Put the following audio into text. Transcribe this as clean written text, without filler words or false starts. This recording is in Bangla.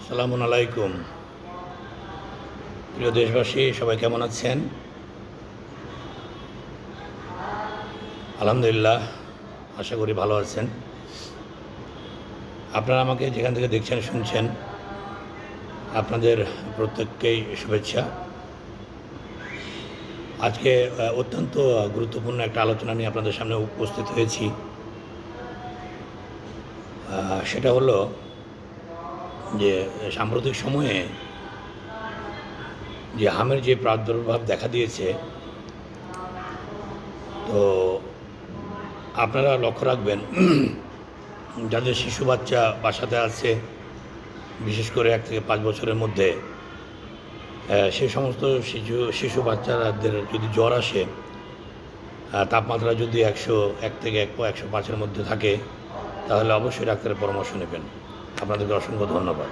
আসসালামু আলাইকুম। প্রিয় দেশবাসী, সবাই কেমন আছেন? আলহামদুলিল্লাহ, আশা করি ভালো আছেন। আপনারা আমাকে যেখান থেকে দেখছেন শুনছেন, আপনাদের প্রত্যেককেই শুভেচ্ছা। আজকে অত্যন্ত গুরুত্বপূর্ণ একটা আলোচনা নিয়ে আপনাদের সামনে উপস্থিত হয়েছি। সেটা হলো যে সাম্প্রতিক সময়ে যে হামের যে প্রাদুর্ভাব দেখা দিয়েছে, তো আপনারা লক্ষ্য রাখবেন যাদের শিশু বাচ্চা বাসাতে আছে, বিশেষ করে 1 থেকে 5 বছরের মধ্যে, সে সমস্ত শিশু বাচ্চাদের যদি জ্বর আসে, তাপমাত্রা যদি 100 থেকে 105-এর মধ্যে থাকে, তাহলে অবশ্যই ডাক্তারের পরামর্শ নেবেন। আপনাদেরকে অসংখ্য ধন্যবাদ।